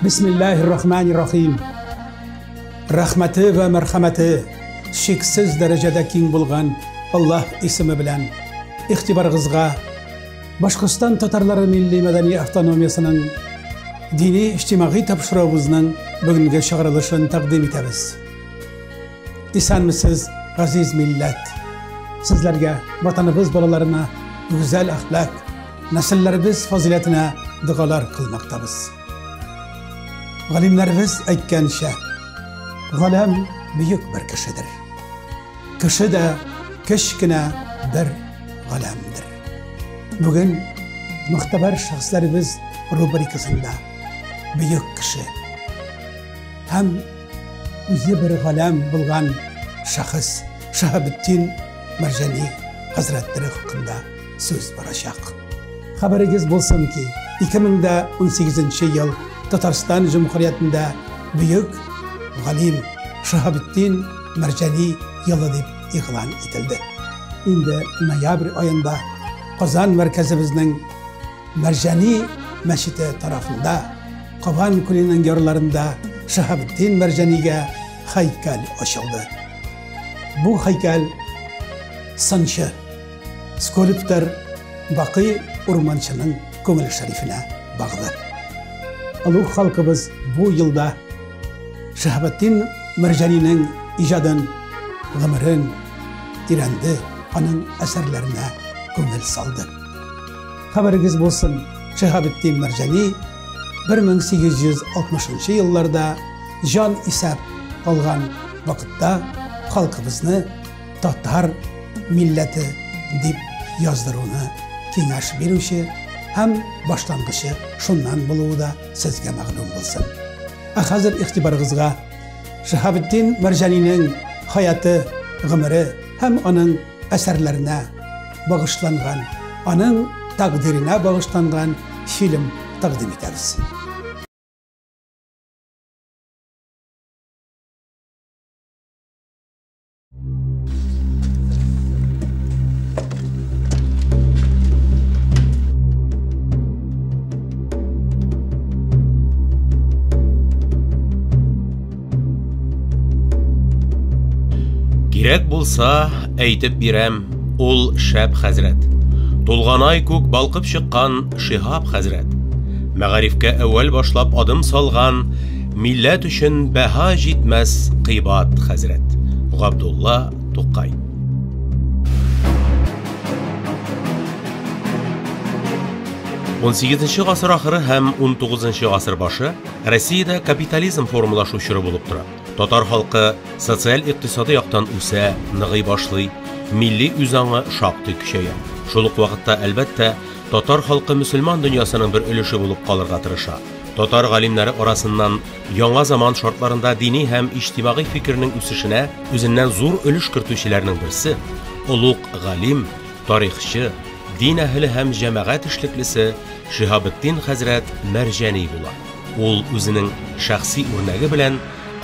Bismillahirrahmanirrahim. Rahmeti ve merhameti şeksiz derecede keng bulgan Allah ismi bilen ihtibarınızga Başkistan Tatarları Milli Medeni Avtonomiyasının dini içtimai tapşırığımızın bugünkü çağrılışını takdim etimiz. İsanmisiz aziz millet, sizlerge vatanımız balalarına güzel ahlak, nesillerimiz faziletine dualar kılmaktayız. Galimlerimiz aytgancha, galam büyük bir kişidir. Kişi de kichkina bir galamdir. Bugün muhtabar şahslarımız rubrikasında büyük kişi hem o'zi bir galam bulgan şahıs Shahabuddin Marjani Hazretlari haqında söz boracak. Xabaringiz bo'lsin ki 2018 yıl Tatariston Cumhuriyetinde büyük galim Shahabuddin Marjani yılı deb e'lon etildi. Endi noyabr oyida Qozon markazimizning Marjani masjidi tarafında Qo'qon kunining yorlarında Shahabuddin Marjaniga haykal ochildi. Bu haykal sanchi skulptor Baqi Urmanchining ko'ngil sharifine bağlı. Ulug' xalqimiz bu yılda Shahabuddin Marjanining ijodin, g'imirin, irendi, onun eserlerine ko'ngil soldi. Xabaringiz bo'lsin, Shahabuddin Marjani 1860 yıllarda jon isab qolgan vaqtda xalqimizni Tatar milleti deb yozdiruvni kengash beruvchi ham boshlang'ichi shundan bo'luvi da sizga ma'lum bo'lsin. Hozir ixtiboringizga Shahabuddin Marjanining hayoti, g'imiri ham uning asarlarına bağışlangan, onun takdirine bağışlangan film takdim ederiz. Керек булса, әйтеп бирәм, ул шәп хәзрәт. Тулганай күк балкып чыккан Шихаб хәзрәт. Мәгарифкә әүвәл башлап адым салган, милләт өчен бәһа җитмәс кыйбат хәзрәт. Габдулла Тукай. Он 18 гасыр ахыры һәм 19 гасыр башы Россиядә капитализм формулашу чоры булып тора. Татар халкы социаль-икътисади яктан үсә, ныгый башлый, милли үзаңы шактый көчәя. Шул ук вакытта, әлбәттә, татар халкы мөселман дөньясының бер өлеше булып калырга тырыша. Татар галимнәре арасыннан яңа заман шартларында дини һәм иҗтимагый фикернең үсешенә үзеннән зур өлеш кертүчеләрнең берсе улуг галим, тарихчы, дин әһле һәм җәмәгать эшлеклесе Shahabuddin хәзрәт Marjani була. Ул үзенең шәхси үрнәге белән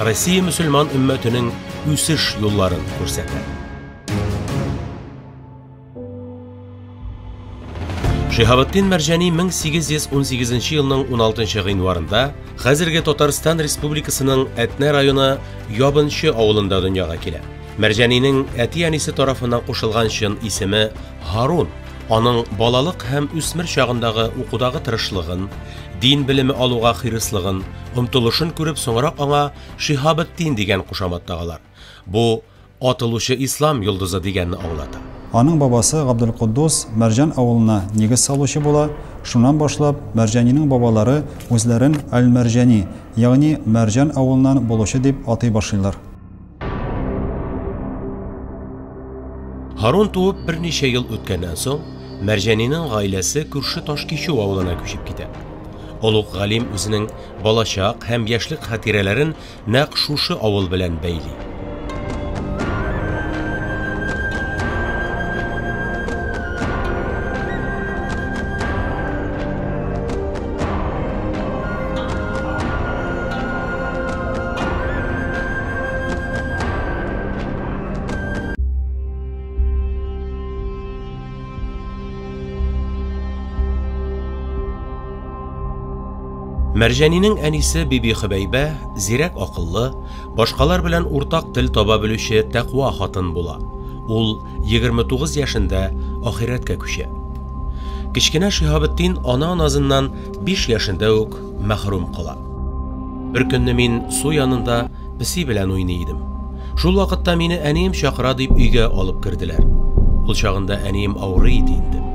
Россия мөселман өммәтенең үсеш юлларын күрсәтә. Shahabuddin Marjani 1818 елның 16 гыйнварында хәзерге Татарстан Республикасының Әтнә районы Ябынчы авылында дөньяга килә. Marjanining әти-әнисе тарафыннан кушылган чын исеме Harun. Аның балалык һәм үсмер чагындагы укудагы тырышлыгын, дин белеме алуга хирыслыгын, омтылышын күреп соңрак аңа Shahabuddin дигән кушамат тагылар. Бу атылучы ислам йолдызы дигәнне аңлата. Аның бабасы Габдулкуддус Марҗан авылына нигез салучы була. Шуннан башлап Марҗаниның бабалары үзләрен Әл-Марҗани, ягъни Марҗан авылыннан булучы дип атый башлыйлар. Harun туып берничә ел үткәннән соң Marjanining гаиләсе күрше Ташкичу авылына күчеп китә. Улуг галим үзенең балачак һәм яшьлек хатирәләрен нәкъ шушы авыл белән бәйли. Мәрҗәнинең әнисе Биби Хөбәйбә зирәк акыллы, башкалар белән уртак тел таба белүче тәкъва хатын була. Ул 29 яшендә ахирәткә күчә. Кечкенә Шиһабетдин ана назыннан 5 яшендә үк мәхрүм кала. Бер көнне мин су янында песи белән уйный идем. Шул вакытта мине әнием чакыра дип өйгә алып керделәр. Ул чагында әнием авырый иде инде.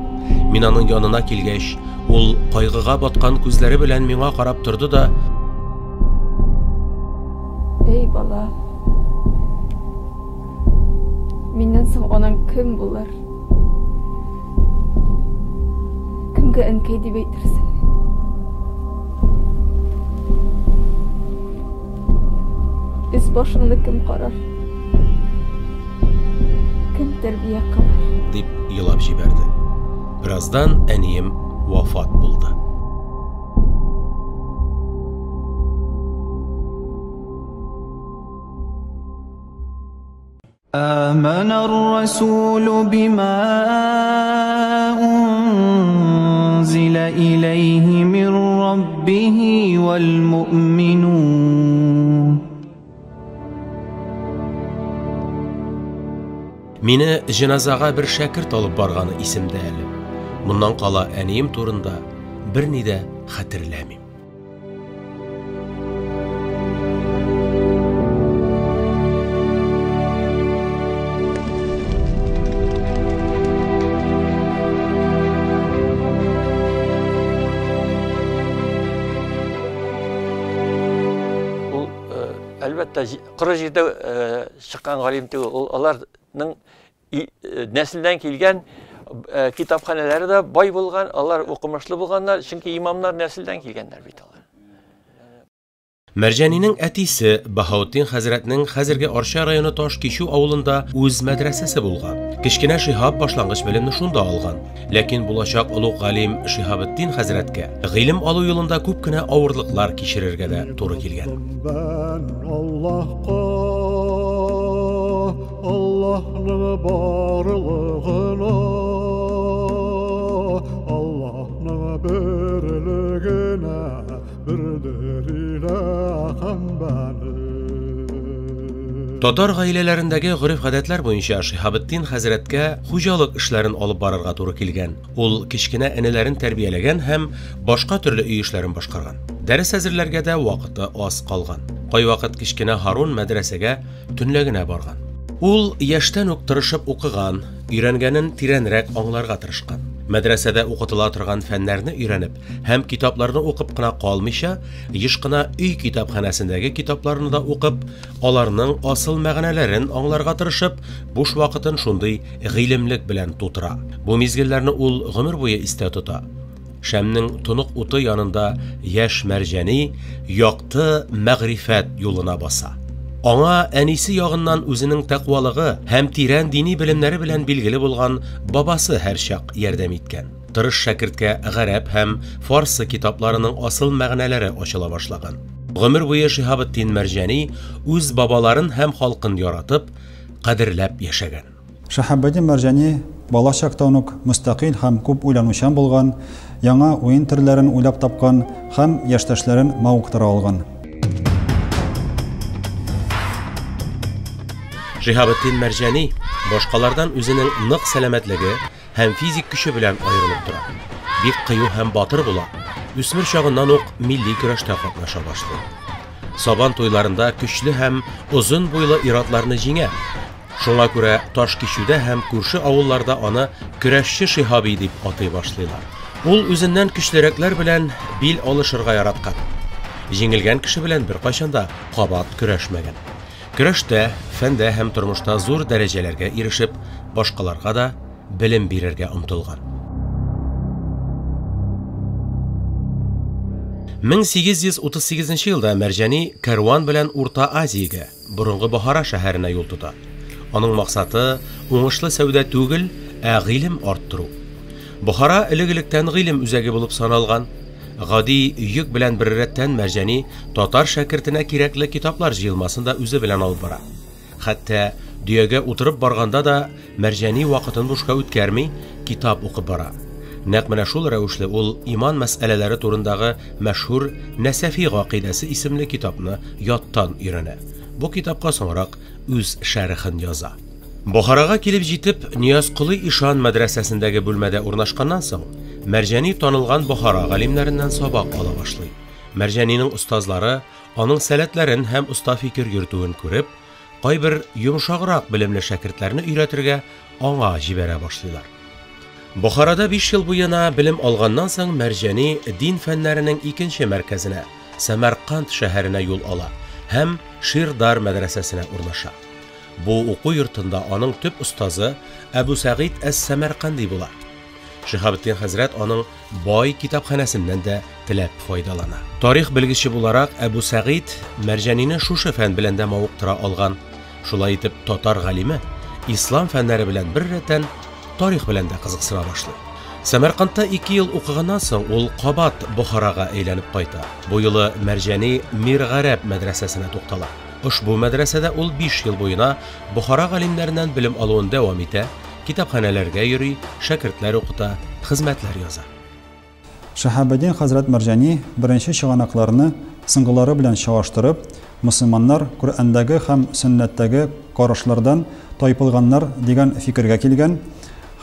Мин аның янына килгәч, ул кайгыга баткан күзләре белән миңа карап торды да: "Эй бала, миннән соң анаң кем булыр? Кемгә әнкәй дип әйтерсең? Үз башыңны кем карар? Кем тәрбия кылыр?" дип елап җибәрде. Birazdan әнием вафат булды. آمن الرسول بما أنزل إليه من ربه والمؤمنون. Мине җеназага бер шәкерт алып барганы исемдә әле. Моннан кала әнием турында берни дә хәтерләмим. Ул әлбәттә коры җирдә чыккан галим түгел. Ул аларның нәселдән килгән kitapxaneleri de bay bulgan, onlar okumuşlu bulganlar, çünkü imamlar nesilden gelgenler bit alır. Mərjənining әтисе Баһаутдин хәзрәтнең хәзерге Арча районы Ташкишу авылында үз мәдрәсәсе булган. Кечкенә Шиһаб башлангыч белемне шунда алган. Ләкин булачак улуг галим Шиһабетдин хәзрәткә гыйлем алу юлында күп кенә авырлыклар кичерергә дә туры килгән. Allah'ın barlığına, Allah'ın birliğine, birdirine beni. Татар гаиләләрендәге гырыф-гадәтләр буенча Шиһабетдин хәзрәткә хуҗалык эшләрен алып барырга туры килгән. Ул кечкенә энеләрен тәрбияләгән һәм башка төрле үй эшләрен башкарган. Дәрес әзерләргә дә вакыты аз калган. Кайвакыт кечкенә Харун мәдрәсәгә төнләгенә барган. Ул яшьтән үк тырышып укыган, өйрәнгәнен тирәнрәк аңларга тырышкан. Мәдрәсәдә укытыла торган фәннәрне өйрәнеп һәм китапларны укып кына калмыйча, еш кына өй китапханәсендәге китапларны да укып, аларның асыл мәгънәләрен аңларга тырышып, буш вакытын шундый гыйлемлек белән тутыра. Бу мизгелләрне ул гомер буе истә тота. Шәмнең тонык уты янында яшь Мәрҗәни якты мәгърифәт юлына баса. Аңа әнисе ягыннан үзенең тәкъвалыгы һәм тирән дини белемнәре белән билгеле булган бабасы һәрчак ярдәм иткән. Тырыш шәкерткә гарәп һәм фарсы китапларының асыл мәгънәләре ачыла башлаган. Гомер буе Шиһабетдин Мәрҗәни үз бабаларын һәм халкын яратып, кадерләп яшәгән. Шиһабетдин Мәрҗәни бала чактан ук мустақил һәм күп уйланучан булган, яңа уен төрләрен уйлап тапкан һәм яшьтәшләрен мавыктыра алган. Шиһабетдин Мәрҗәни башкалардан үзенең нык сәламәтлеге һәм физик көче белән аерылып тора. Бик кыю һәм батыр була. Үсмер чагыннан ук милли көрәштә катнаша башлый. Сабан туйларында көчле һәм узын буйлы иратларны җиңә. Шуңа күрә Ташкишүдә һәм күрше авылларда аны көрәшче Шиһаби дип атый башлыйлар. Ул үзеннән көчлерәкләр белән бил алышырга яраткан. Җиңелгән кеше белән бер кайчанда кабат көрәшмәгән. Көрәштә, фәндә һәм тормышта зур дәрәҗәләргә ирешеп, башкаларга да белем бирергә омтылган. 1838 елда Мәрҗәни кәрван белән Урта Азиягә, борынгы Бохара шәһәренә юл тота. Аның максаты уңышлы сәүдә түгел, гыйлем арттыру. Бохара элек-электән гыйлем үзәге булып саналган. Гади йөк белән бер рәттән Мәрҗәни татар шәкертенә кирәкле китаплар җыелмасын да үзе белән алып бара. Хәтта дөягә утырып барганда да Мәрҗәни вакытын бушка үткәрми, китап укып бара. Нәкъ менә шул рәвешле ул иман мәсьәләләре турындагы мәшһүр Нәсәфи гакыйдәсе исемле китапны яттан өйрәнә. Бу китапка соңрак үз шәрехен яза. Бохарага килеп җитеп, Ниязколый Ишан мәдрәсәсендәге бүлмәдә урнашканнан соң, Мәрҗани танылган Бохара галимнәреннән сабак ала башлый. Мәрҗанинең остазлары аның сәләтләрен һәм оста фикер йөртүен күреп, кайбер йомшаграк белемле шәкертләрне өйрәтергә аңа җибәрә башлыйлар. Бохарада 5 ел буена белем алганнан соң Мәрҗани дин фәннәренең икенче мәркәзенә, Самарканд шәһәренә юл ала һәм Ширдар мәдрәсәсенә урнаша. Бу уку йортында аның төп остазы Әбу Сәгыйд әс-Самарканди була. Шиһабетдин хәзрәт аның бай китапханәсеннән дә теләп файдалана. Тарих белгече буларак Әбу Сәгыйд Мәрҗанине шушы фән белән дә мавыктыра алган. Шулай итеп, татар галиме ислам фәннәре белән бер рәттән тарих белән дә кызыксына башлый. Самаркандта 2 ел укыганнан соң ул кабат Бохарага әйләнеп кайта. Бу юлы Мәрҗани Миргарәб мәдрәсәсенә туктала. Ушбу мәдрәсәдә ул 5 ел буена Бохара галимнәреннән белем алуын дәвам итә, китапханәләргә йөри, шәкертләр укыта, хезмәтләр яза. Шиһабетдин хәзрәт Мәрҗани беренче чыганакларны сыңгылары белән чагыштырып, мөселманнар Коръәндәге һәм Сөннәттәге карашлардан тайпылганнар дигән фикергә килгән.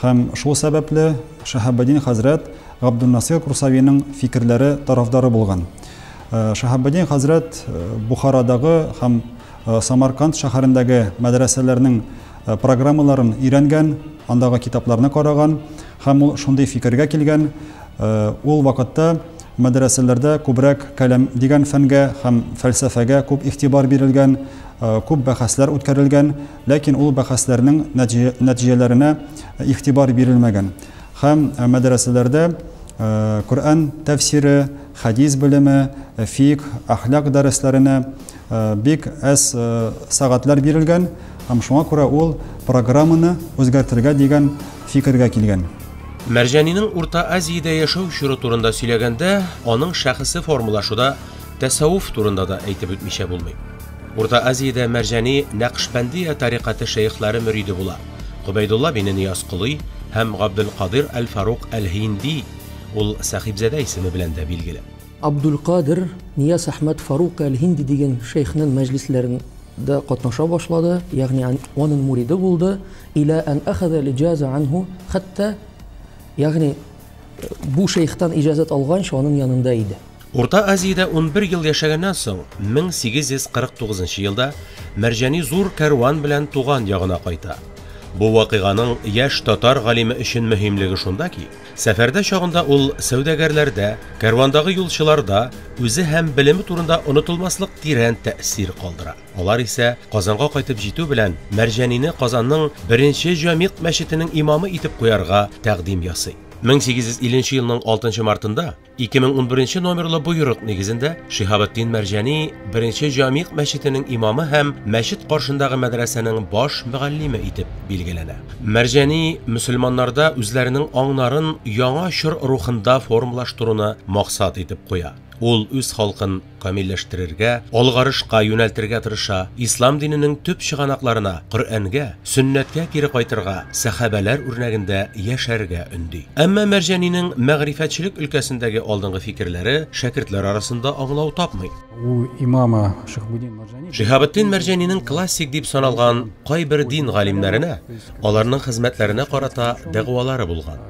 Һәм шул сәбәпле Шиһабетдин хәзрәт Габдулнасир Курсавиның фикерләре тарафдары булган. Шиһабетдин хәзрәт Бухарадагы һәм Самарканд шәһәрендәге мәдрәсәләрнең программаларын өйрәнгән, андагы китапларны караган һәм ул шундый фикергә килгән. Ул вакытта мәдрәсәләрдә күбрәк каләм дигән фәнгә һәм фәлсәфәгә күп игътибар бирелгән, күп бәхәсләр үткәрелгән, ләкин ул бәхәсләрнең нәтиҗәләренә игътибар бирелмәгән. Һәм мәдрәсәләрдә Коръән тәфсире, хадис белеме, фикъ, әхлак дәресләренә бик әз сәгатьләр бирелгән, һәм шуңа күрә ул программаны үзгәртергә дигән фикергә килгән. Мәрҗанинең Урта Азиядә яшәү чоры турында сөйләгәндә, аның шәхси формулашуда тәсаввуф турында да әйтеп үтмичә булмый. Урта Азиядә Мәрҗани Нәкшбәндия тарикаты шәйхләре мөриде була. Губайдулла бин Ниязколый һәм Габдулкадир әл-Фарук әл-Хинди ул Сахибзәдә исеме белән дә билгеле. Абдулкадир Нияз Әхмәд Фарук әл-Хинди дигән шәйхнең мәҗлисләрендә катнаша башлады, ягъни аның муриде булды, илә ан ахаза лиҗаза анху, хәтта ягъни бу шәйхтан иҗазәт алганча аның янында иде. Урта Азиядә 11 ел яшәгәннән соң 1849 елда Мәрҗани зур кәрван белән туган ягына кайта. Бу вакыйганың яшь татар галиме өчен мөһимлеге шунда ки, сәфәрдә чагында ул сәүдәгәрләрдә, кәрвандагы юлчыларда үзе һәм белеме турында онытылмаслык тирән тәэсир калдыра. Алар исә Казанга кайтып җитү белән Мәрҗанине Казанның 1-нче Җамигъ мәчетенең имамы итеп куярга тәкъдим ясый. 1850 елның 6 мартында 2011 номерлы буйрык нигезендә Шиһабетдин Мәрҗани 1-нче Җамигъ мәчетенең имамы һәм мәчет каршындагы мәдрәсәнең баш мөгаллиме итеп билгеләнә. Мәрҗани мөселманнарда үзләренең аңнарын яңа чор рухында формалаштыруны максат итеп куя. Ул үз халкын камилләштерергә, алгарышка юнәлтергә тырыша, ислам диненең төп чыганакларына, Коръәнгә, Сөннәткә кире кайтырга, сахабалар үрнәгендә яшәргә өнди. Әмма Мәрҗанинең мәгърифәтчелек өлкәсендәге алдынгы фикерләре шәкертләр арасында аңлау тапмый. Шиһабетдин Мәрҗанинең классик дип саналган кайбер дин галимнәренә, аларның хезмәтләренә карата дәгъвалары булган.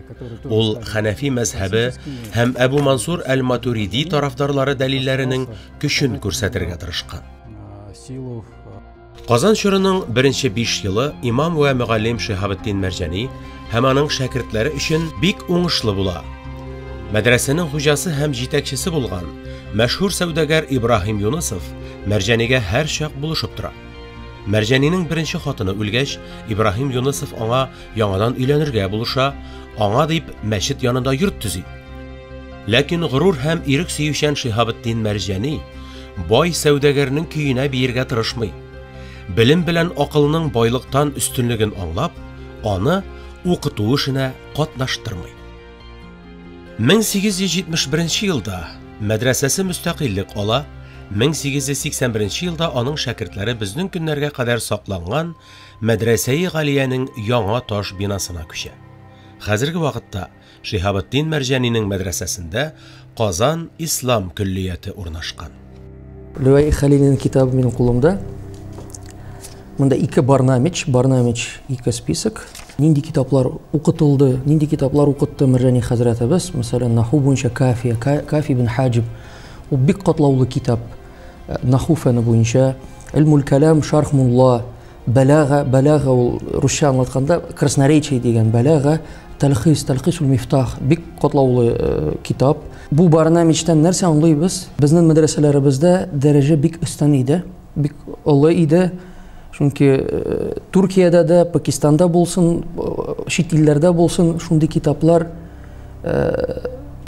Ул Хәнәфи мәзһәбе һәм Әбу Мансур әл-Матуриди тарафдарлары дәлилләренең көчен күрсәтергә тырышкан. Казан чорының 1-нче 5 елы имам ва мөгаллим Шиһабетдин Мәрҗани һәм аның шәкертләре өчен бик уңышлы була. Мәдрәсәнең хуҗасы һәм җитәкчесе булган мәшһүр сәүдәгәр Ибраһим Юнысов Мәрҗанигә һәр чак булышып тора. Мәрҗанинең беренче хатыны үлгәч, Ибраһим Юнысов аңа яңадан өйләнергә булыша, аңа дип мәчет янында йорт төзи. Ләкин горур һәм ирек сөючән Шиһабетдин Мәрҗани бай сәүдәгәрнең көенә биергә тырышмый. Белем белән акылның байлыктан өстенлеген аңлап, аны укыту эшенә катнаштырмый. 1871 елда мәдрәсәсе мөстәкыйльлек ала, 1881 елда аның шәкертләре безнең көннәргә кадәр сакланган мәдрәсәи галиянең яңа таш бинасына күчә. хәзерге вакытта Шиһабетдин Мәрҗәнинең мәдрәсәсендә Казан Ислам күллияте урнашкан. Лүәй Хәлилнең китабы минем кулымда. Монда ике барнамич, ике список. Нинди китаплар укытылды, нинди китаплар укытты Мәрҗәни хәзрәтебез, мәсәлән, наху буенча Кафи бин Хаҗиб. У бик катлаулы китап. Наху фәне буенча, Илмул калам шарх мулла, балага ул русча аңлатканда красноречие дигән балага, талхисул мифтах, бик катлаулы китап. Бу барнамичтан нәрсә аңлыйбыз? Безнең мәдрәсәләребездә дәрәҗә бик өстен иде, бик олы иде. Чөнки Туркиядә дә, Пакистанда булсын, чит илләрдә булсын, шундый китаплар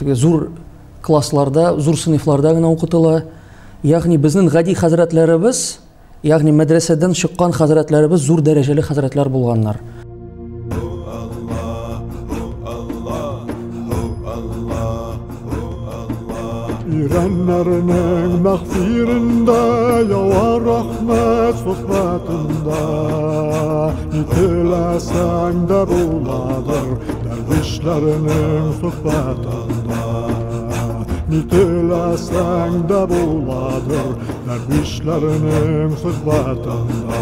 зур классларда, зур сыйныфларда гына укытыла. Ягъни безнең гади хәзрәтләребез, ягъни мәдрәсәдән чыккан хәзрәтләребез зур дәрәҗәле хәзрәтләр булганнар. İrenlerinin mağfirinde yağar rahmet sohbetinde Nitilesen de buladır dervişlerinin sohbetinde Nitilesen de buladır dervişlerinin sohbetinde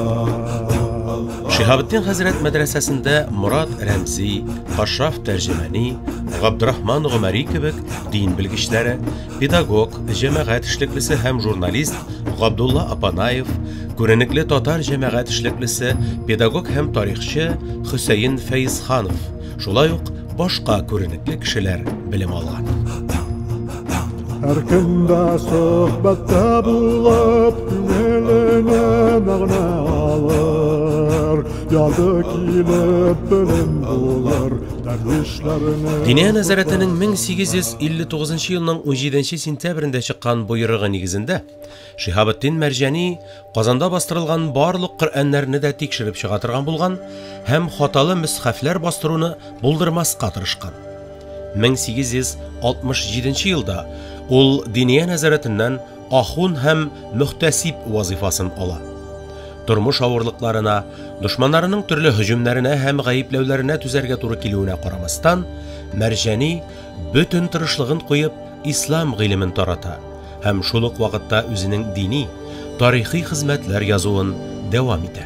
Şihabetdin Хәзрәт мәдрәсәсендә Мурат Рәмзи, Кашраф Тәрҗемәни, Габдрахман Гомәри кебек дин белгечләре, педагог, җәмәгать эшлеклесе һәм журналист Габдулла Апанаев, күренекле татар җәмәгать эшлеклесе, педагог һәм тарихчы Хөсәен Фәйзханов, шулай ук башка күренекле кешеләр белем алган. Her kimde sohbette bulup Güneline mağna alır Yadı kilip bilim bulur Dervişlerine Диния нәзарәтенең 1859 елның 17 сентябрендә чыккан буйрыгы нигезендә Шиһабетдин Мәрҗәни Казанда бастырылган барлык Коръәннәрне дә тикшереп чыга торган булган һәм хаталы мөсхәфләр бастыруны булдырмаска тырышкан. 1867 елда ул диния нәзарәтеннән ахун һәм мөхтәсиб вазифасын ала. Тормыш авырлыкларына, дошманнарының төрле һөҗүмнәренә һәм гаепләүләренә түзәргә туры килүенә карамастан, Мәрҗәни бөтен тырышлыгын куеп ислам гыйлемен тарата һәм шул ук вакытта үзенең дини, тарихи хезмәтләр язуын дәвам итә.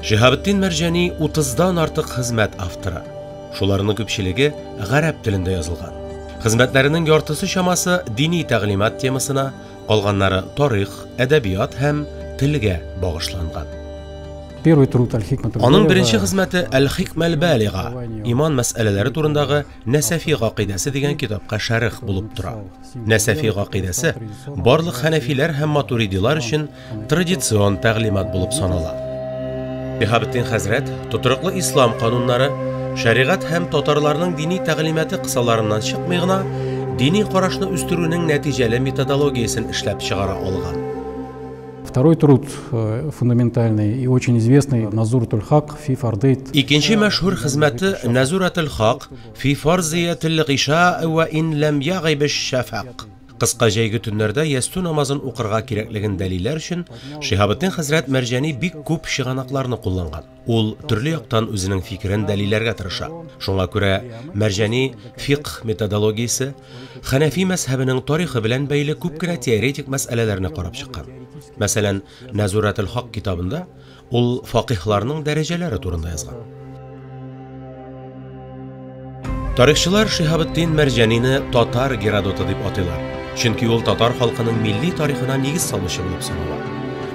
Шиһабетдин Мәрҗәни 30дан артык хезмәт авторы. Шуларның күпчелеге гарәп телендә язылган. Хезмәтләренең яртысы чамасы дини тәгълимат темасына, калганнары тарих, әдәбият һәм телгә багышланган. Аның беренче хезмәте Әл-Хикмәл Балига, иман мәсьәләләре турындагы Нәсәфи гакыйдәсе дигән китапка шәрх булып тора. Нәсәфи гакыйдәсе барлык хәнәфиләр һәм матуридилар өчен традицион тәгълимат булып санала. Шиһабетдин хәзрәт тотрыклы ислам кануннары, шәригать һәм татарларның дини тәгълиматы кысаларыннан чыкмый гына дини карашны үстерүнең нәтиҗәле методологиясен эшләп чыгара алган. Второй труд фундаментальный и очень известный Назуратуль Хак фи фардейт. Икенче мәшһүр хезмәте Назуратуль Хак фи фарзиятил гиша ва ин лам ягиб аш-шафак. Кыска җәйге төннәрдә ясту намазын укырга кирәклеген дәлилләр өчен Шиһабетдин хәзрәт Мәрҗәни бик күп чыганакларны кулланган. Ул төрле яктан үзенең фикерен дәлилләргә тырыша. Шуңа күрә Мәрҗәни фикъ методологиясе, Хәнәфи мәзһәбенең тарихы белән бәйле күп кенә теоретик мәсьәләләрне карап чыккан. Мәсәлән, Назуратуль Хак китабында ул фақихларның дәрәҗәләре турында язган. Тарихчылар Шиһабетдин Мәрҗәнине татар Геродоты дип атыйлар. Чөнки ул татар халкының милли тарихына нигез салучы булып санала.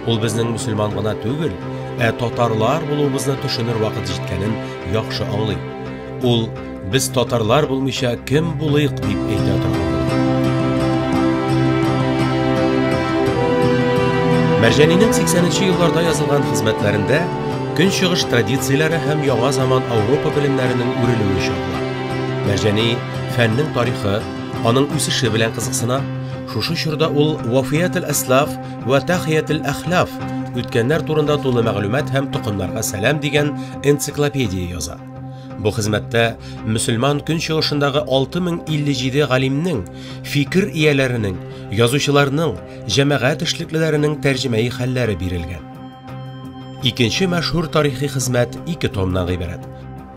Ул безнең мусульман гына түгел, татарлар булуыбызны төшенер вакыт җиткәнен яхшы аңлый. Ул без татарлар булмыйча кем булыйк дип әйтә торган. Мәрҗәнинең 80нче елларда язылган хезмәтләрендә көнчыгыш традицияләре һәм яңа заман Авропа белемнәренең үрелүе чагыла. Мәрҗәни фәннең тарихы, аның үсеше белән кызыксына. Шушы чорда ул Вафиятул Аслаф ва Тахиятул Ахлаф, үткәннәр турында тулы мәгълүмат һәм тукымнарга сәлам дигән энциклопедия яза. Бу хезмәттә мөселман көнчыгышындагы 6057 галимнең, фикер ияләренең, язучыларның, җәмәгать эшлеклеләренең тәрҗемәи хәлләре бирелгән. Икенче мәшһүр тарихи хезмәт 2 томнан гыйбарәт.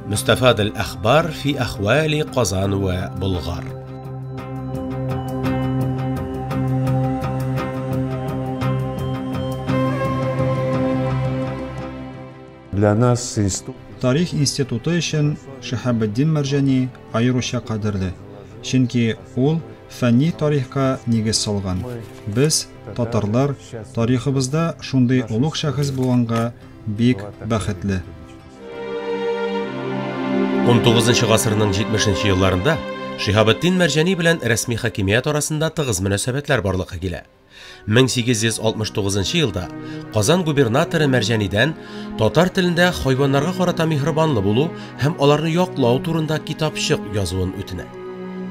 مستفاد الأخبار في أحوال قزان وبلغار. Тарих институты өчен Шихабеддин Мәрҗани аеруча кадерле. Чөнки ул фәнни тарихка нигез салган. Без, татарлар, тарихыбызда шундый улуг шәхес булганга бик бәхетле. 19 гасырның 70 елларында Шихабеддин Мәрҗани белән рәсми хакимият арасында тыгыз мөнәсәбәтләр барлыкка килә. 1869 елда Казан губернаторы Мәрҗанидән татар телендә хайваннарга карата михрибанлы булу һәм аларны яклау турында китапчык язуын үтенә.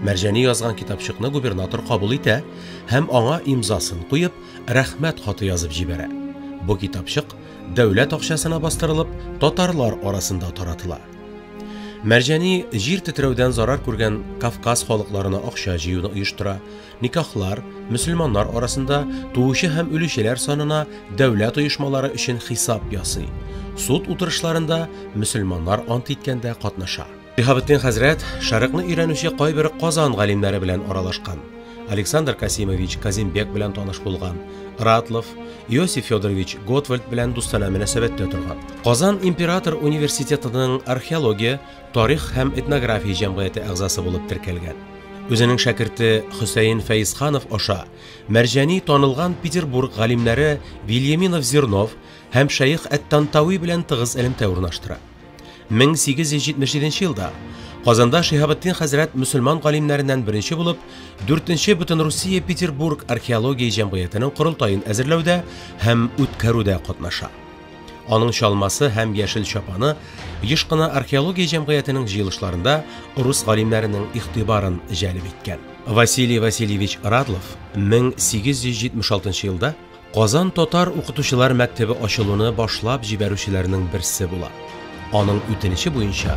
Мәрҗани язган китапчыкны губернатор кабул итә һәм аңа имзасын куеп, рәхмәт хаты язып җибәрә. Бу китапчык дәүләт акчасына бастырылып, татарлар арасында таратыла. Мәрҗани җир тетрәүдән зарар күргән Кавказ халыкларына акча җыюны оештыра, никахлар, мөселманнар арасында туучы һәм үлүчеләр санына дәүләт оешмалары өчен хисап ясый. Суд утырышларында мөселманнар ант иткәндә катнаша. Шихабеддин хәзрәт шәрыкны өйрәнүче кайбер Казан галимнәре белән аралашкан. Александр Касимович Казимбек белән таныш булган, Ратлов, Иосиф Федорович Готвальд белән дустана мөнәсәбәттә торган. Казан император университетының археология, тарих һәм этнография җәмгыяте әгъзасы булып теркәлгән. Үзенең шәкерте Хөсәен Фәйзханов аша Мәрҗани танылган Петербург галимнәре Вильяминов Зернов һәм Шәйх Әт-Тантауи белән тыгыз элемтә урнаштыра. 1877 елда Казанда Шихабеддин хәзрәт мөселман галимнәреннән беренче булып, 4-нче Бөтен Русия Петербург археология җәмгыятенең корылтаен әзерләүдә һәм үткәрүдә катнаша. Аның чалмасы һәм яшел чапаны еш кына археология җәмгыятенең җыелышларында рус галимнәренең игътибарын җәлеп иткән. Василий Васильевич Радлов 1876 елда Казан татар укытучылар мәктәбе ачылуны башлап җибәрүчеләрнең берсе була. Аның үтенече буенча,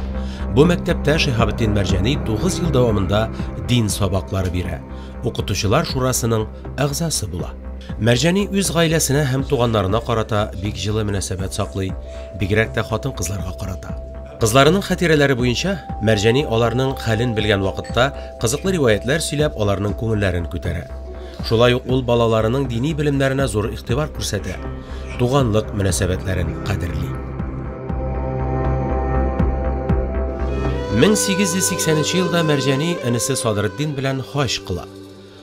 бу мәктәптә Шихабеддин Мәрҗани 9 ел дәвамында дин сабаклары бирә. Укытучылар шурасының әгъзасы була. Мәрҗани үз гаиләсенә һәм туганнарына карата бик җылы мөнәсәбәт саклый, бигрәк тә хатын-кызларга карата. Кызларының хатирәләре буенча, Мәрҗани аларның хәлен белгән вакытта кызыклы риваятләр сөйләп аларның күңелләрен күтәрә. Шулай ук ул балаларының дини белемнәренә зур игътибар күрсәтә, туганлык мөнәсәбәтләрен кадерли. 1880 елда Мәрҗани энесе Садретдин белән хаҗ кыла.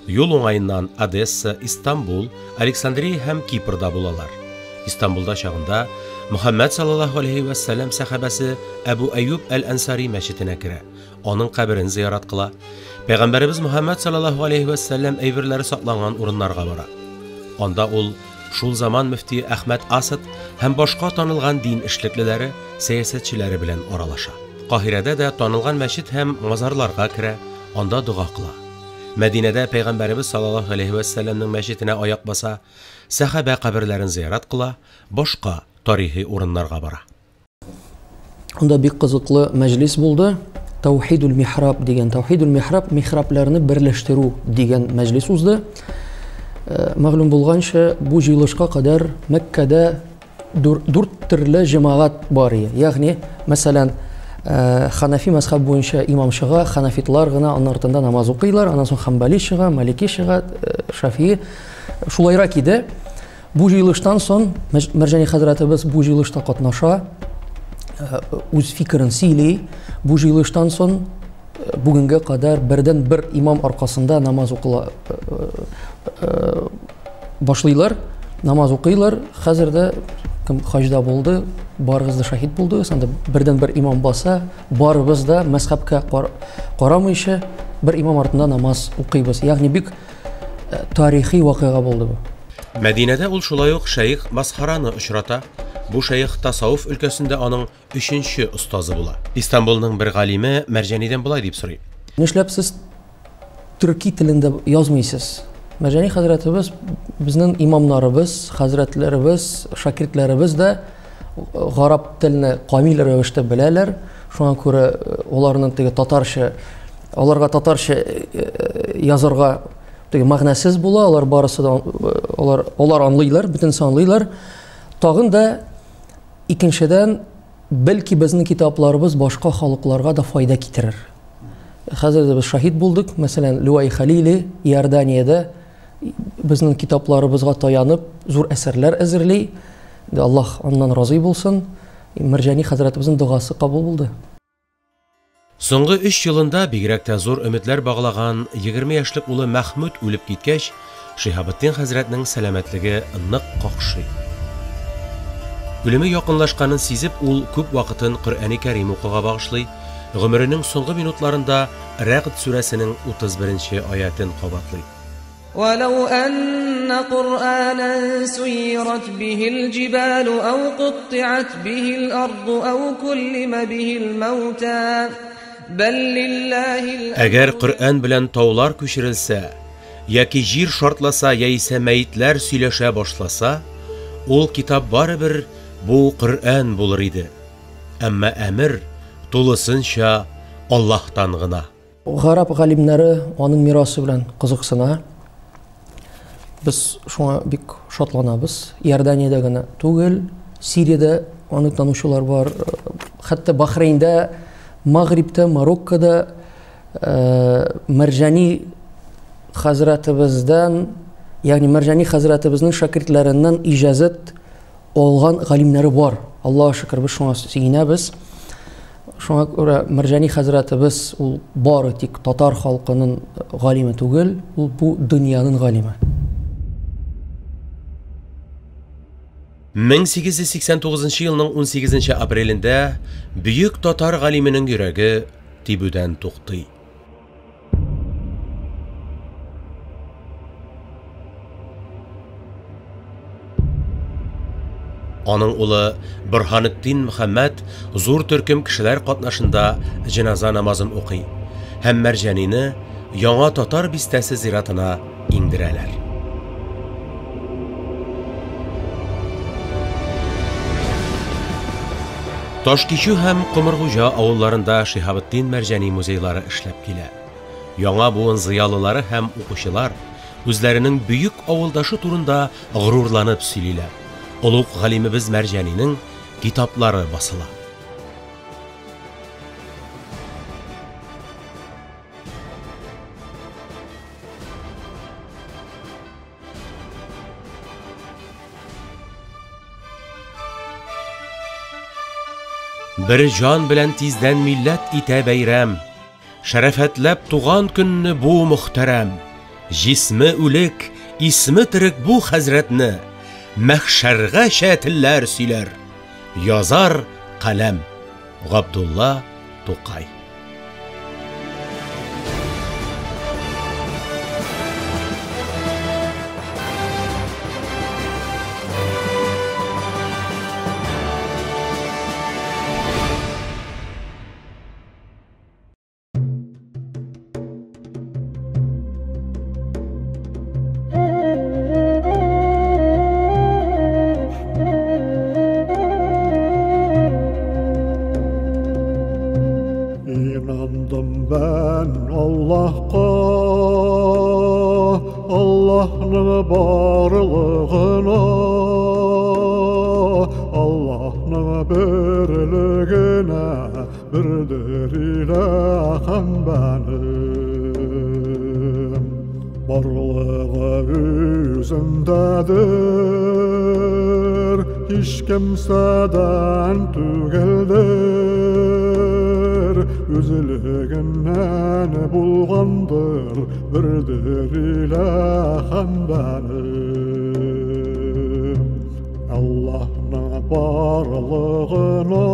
Юл уңаеннан Одесса, Истанбул, Александрия һәм Кипрда булалар. Истанбулда чагында Мөхәммәд саллаллаһу алейхи ва саллям сахабасы Әбу Әйюб әл-Ансари мәчетенә керә. Аның каберен зиярат кыла. Пәйгамбәребез Мөхәммәд саллаллаһу алейхи ва саллям әйберләре сакланган урыннарга бара. Анда ул шул заман мөфти Әхмәд Асад һәм башка танылган дин эшлеклеләре, сәясәтчеләре белән аралаша. Каһирәдә дә танылган мәчет һәм мазарларга керә, анда дуга кыла. Мәдинәдә Пәйгамбәребез саллаллаһу алейхи ва саллямның мәчетенә аяк баса, сахаба каберләрен зиярат кыла, башка тарихи урыннарга бара. Анда бик кызыклы мәҗлис булды. Таухидул михраб дигән, таухидул михраб михрабларны берләштерү дигән мәҗлис узды. Мәгълүм булганча, бу җыелышка кадәр Мәккәдә 4 төрле җәмәгать бар иде. Ягъни, мәсәлән, Ханафи мазхаб буенча имам чыга, ханафитлар гына аның артында намаз укыйлар, аннан соң Ханбали чыга, Малики чыга, Шафии. Шулайрак иде. Бу җыелыштан соң Мәрҗани хәзрәтебез бу җыелышта катнаша, үз фикерен сөйли. Бу җыелыштан соң бүгенгә кадәр бердән-бер имам аркасында намаз укыла башлыйлар, намаз укыйлар. Хәзердә кем хаҗда булды, барыгыз да шаһид булды. Сонда бердән-бер имам баса, барыбыз да мазхабка карамыйча бер имам артында намаз укыйбыз. Ягъни бик тарихи вакыйга булды бу. Мәдинәдә ул шулай ук Шәйх Масхараны очрата. Бу шәйх тасаввуф өлкәсендә аның 3нче устазы була. Истанбулның бер галиме Мәрҗанидән булай дип сорый. Нишләп сез төрки телендә язмыйсыз? Мәрҗани хәзрәтебез безнең имамнарыбыз, хәзрәтләребез, шакиртләребез дә гараб теленә камил рәвештә беләләр. Шуңа күрә аларның теге татарча, аларга татарча язарга теге мәгънәсез була. Алар барысы да алар аңлыйлар, бөтенсе аңлыйлар. Тагын да икенчедән belki bizning kitaplarımız başka halklarga da fayda kitirir. Hazır da biz şahit bulduk. Mesela Luay Halili Iordaniyada bizning kitaplarımızga tayanıp zor eserler ezirli. Allah ondan razı bulsun. Marjani Hazretimizin duası kabul buldu. Соңгы 3 yılında бигрәк зур ümitler bağlagan 20 yaşlık ulu Mahmud ölüp gitkeş, Şihabuddin Hazretning selametligi нык какшый. Ölümü yakınlaşkanın sizip ul köp vaqtın Qur'ani Karim okuğa bağışlay, ömrünün soңгы minutlarında Ra'd suresinin 31. ayetini qabatlay. ولو أن قرآنا سيرت به الجبال أو قطعت به الأرض أو كلم به الموتى بل لله Əgər Qur'an bilan tağlar köçirilsə, yoki jir şartlasa, yaisa meyitlər söyləşə başlasa, ol kitab baribir bu Qur'an bulur idi. Amma əmr to'lisıncha Allah'tan gına. Garab galimləri onun mirası bilan qiziqsina. Biz şuna bik şatlanabız. Iordaniyada gana tugul, Siriyada onu tanışular var. Hatta Bahreyn'de, Maghrib'de, Marokko'da Marjani Hazretimizden, yani Marjani Hazretimizin şakirtlerinden icazet olgan galimleri var. Allah'a şükür biz şuna siyinəbiz. Şuna göre Marjani Hazretimiz bari tik Tatar halkının galimi tugul, bu dünyanın galimi. 1889 yılının 18 aprelinde büyük Tatar galiminin yürəgi Tibüden toxtı. Onun ulu Burhanuddin Muhammad zor türküm kişiler qatnaşında cenaza namazını oqıy. Hem Marjanini Yağa Tatar bistəsi ziratına indirələr. Toshkishu hem Qumurg'uja avullarında Şihabuddin Marjani muzeyları işlep kile. Yağa buğun ziyalıları hem o'quvchilar o'zlarining büyük avuldaşı turunda g'ururlanib söyleyler. Ulug' g'alimimiz Marjanining kitoblari basıla. Bir can bilen tizden millet ite beyrem, şerefetlep tuğan günni bu muhterem, jismi ulik, ismi tirik bu hazretni, mahşerge şetiller siler, yazar kalem, Abdullah To'qay. İnandım ben Allah'a, Allah'ın barlığına, Allah'ın birliğine, birdir ilahım benim. Barlığı yüzündedir, hiç kimseden tügeldir. Üzülüğünden bulgandır, birdir ilahım benim. Allah'ın barlığına,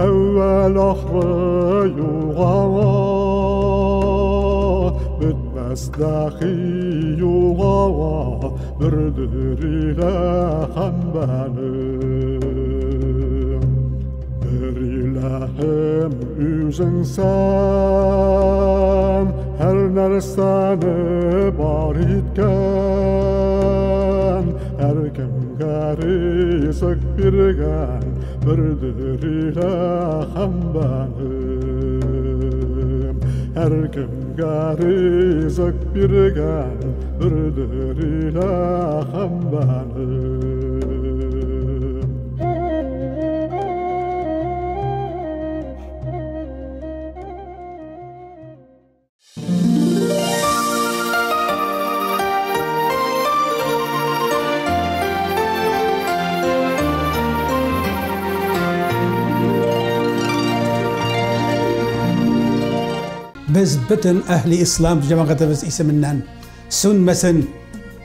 evvel ahırı yuğana, bitmez dahi yuğana, birdir ilahım benim. Bir ilahım üzünsen, her nerseni bar etken, her kimge rizık birgen, birdir ilahım benim. Her kimge rizık birgen, birdir ilahım benim. biz bütün ehli İslam cemaatimiz isminden sönmesin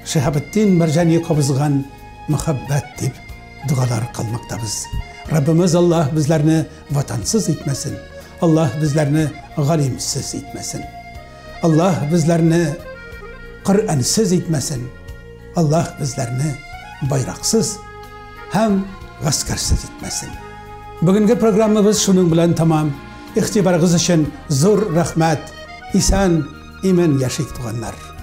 Şehabuddin Mercani qabızgan muhabbet deb dualar kılmaktayız. Rabbimiz Allah bizlerini vatansız etmesin. Allah bizlerini galimsiz etmesin. Allah bizlerini Kur'ansız etmesin. Allah bizlerini bayraksız hem gaskarsiz etmesin. Bugünkü programımız şunun bilen tamam. İhtibarınız için zor rahmet, isan, iman yaşayıp tuğanlar.